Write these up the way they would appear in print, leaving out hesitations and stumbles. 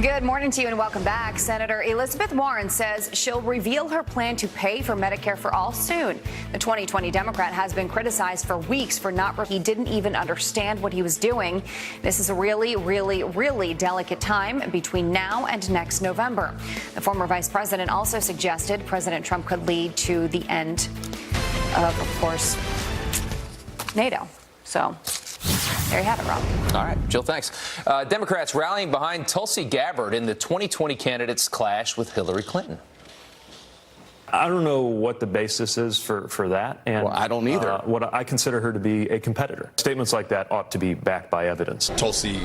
Good morning to you and welcome back. Senator Elizabeth Warren says she'll reveal her plan to pay for Medicare for all soon. The 2020 Democrat has been criticized for weeks for he didn't even understand what he was doing. This is a really delicate time between now and next November. The former vice president also suggested President Trump could lead to the end of course, NATO. So there you have it, Rob. All right, Jill, thanks. Democrats rallying behind Tulsi Gabbard in the 2020 candidates' clash with Hilary Clinton. I don't know what the basis is for that. And well, I don't either. What I consider her to be a competitor. Statements like that ought to be backed by evidence. Tulsi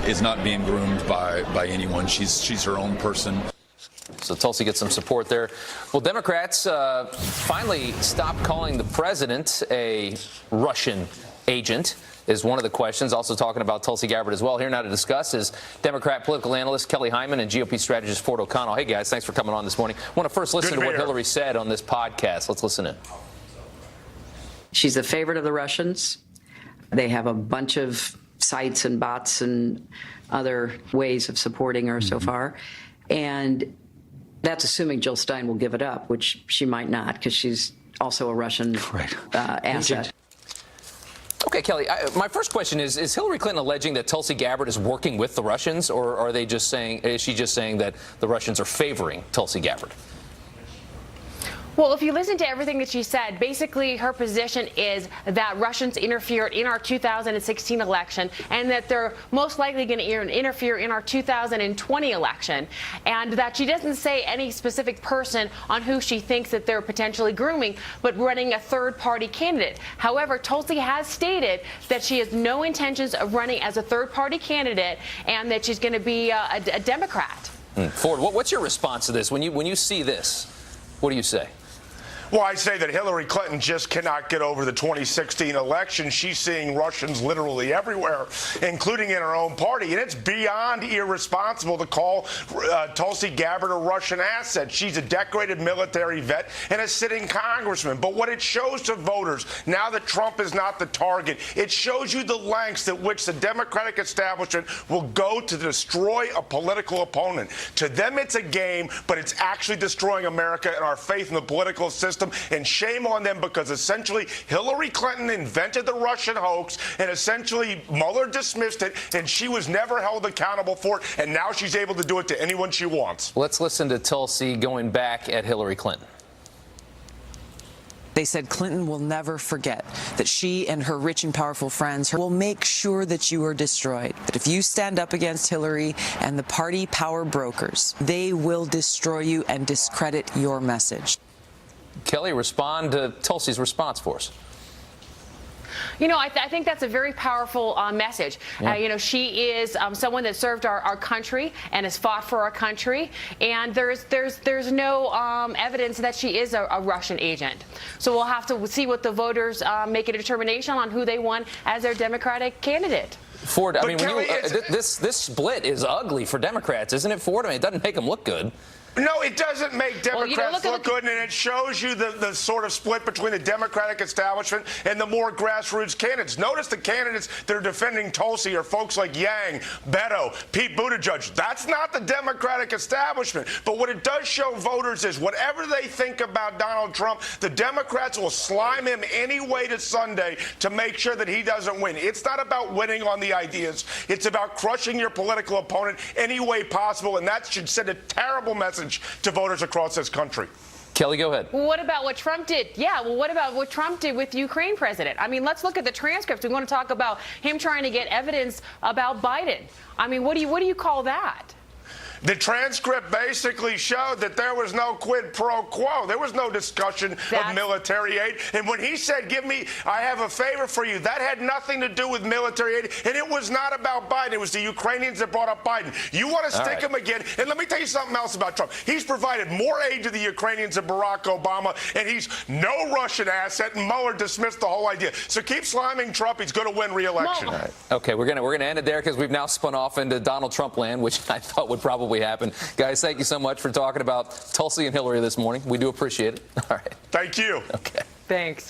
is not being groomed by anyone. She's her own person. So Tulsi gets some support there. Well, Democrats finally stopped calling the president a Russian agent is one of the questions. Also talking about Tulsi Gabbard as well. Here now to discuss is Democrat political analyst Kelly Hyman and GOP strategist Fort O'Connell. Hey, guys, thanks for coming on this morning. I want to first listen to what Hillary said on this podcast. Let's listen in. She's a favorite of the Russians. They have a bunch of sites and bots and other ways of supporting her so far. And that's assuming Jill Stein will give it up, which she might not, because she's also a Russian asset. Okay, Kelly, my first question is Hillary Clinton alleging that Tulsi Gabbard is working with the Russians, or are they just saying, is she just saying that the Russians are favoring Tulsi Gabbard? Well, if you listen to everything that she said, basically her position is that Russians interfered in our 2016 election and that they're most likely going to interfere in our 2020 election, and that she doesn't say any specific person on who she thinks that they're potentially grooming, but running a third-party candidate. However, Tulsi has stated that she has no intentions of running as a third-party candidate and that she's going to be a Democrat. Ford, what's your response to this? When you see this, what do you say? Well, I say that Hillary Clinton just cannot get over the 2016 election. She's seeing Russians literally everywhere, including in her own party. And it's beyond irresponsible to call Tulsi Gabbard a Russian asset. She's a decorated military vet and a sitting congressman. But what it shows to voters, now that Trump is not the target, it shows you the lengths at which the Democratic establishment will go to destroy a political opponent. To them, it's a game, but it's actually destroying America and our faith in the political system. And shame on them, because essentially Hillary Clinton invented the Russian hoax, and essentially Mueller dismissed it, and she was never held accountable for it, and now she's able to do it to anyone she wants. Let's listen to Tulsi going back at Hillary Clinton. They said Clinton will never forget that she and her rich and powerful friends will make sure that you are destroyed. That if you stand up against Hillary and the party power brokers, they will destroy you and discredit your message. Kelly, respond to Tulsi's response for us. You know, I think that's a very powerful message. Yeah. You know, she is someone that served our country and has fought for our country, and there's no evidence that she is a Russian agent. So we'll have to see what the voters make a determination on who they want as their Democratic candidate. Ford, I mean, Kelly, this split is ugly for Democrats, isn't it, Ford? I mean, it doesn't make them look good. No, it doesn't make Democrats look good, and it shows you the sort of split between the Democratic establishment and the more grassroots candidates. Notice the candidates that are defending Tulsi are folks like Yang, Beto, Pete Buttigieg. That's not the Democratic establishment. But what it does show voters is whatever they think about Donald Trump, the Democrats will slime him any way to Sunday to make sure that he doesn't win. It's not about winning on the ideas. It's about crushing your political opponent any way possible, and that should send a terrible message to voters across this country. Kelly, go ahead. Well, what about what Trump did? Yeah, well, what about what Trump did with the Ukraine president? I mean, let's look at the transcripts. We want to talk about him trying to get evidence about Biden. I mean, what do you call that? The transcript basically showed that there was no quid pro quo. There was no discussion of military aid. And when he said, I have a favor for you, that had nothing to do with military aid. And it was not about Biden. It was the Ukrainians that brought up Biden. You want to stick him again. And let me tell you something else about Trump. He's provided more aid to the Ukrainians than Barack Obama, and he's no Russian asset, and Mueller dismissed the whole idea. So keep sliming Trump. He's going to win re-election. All right. Okay, we're gonna end it there because we've now spun off into Donald Trump land, which I thought would probably happen. Guys, thank you so much for talking about Tulsi and Hillary this morning. We do appreciate it. All right. Thank you. Okay. Thanks.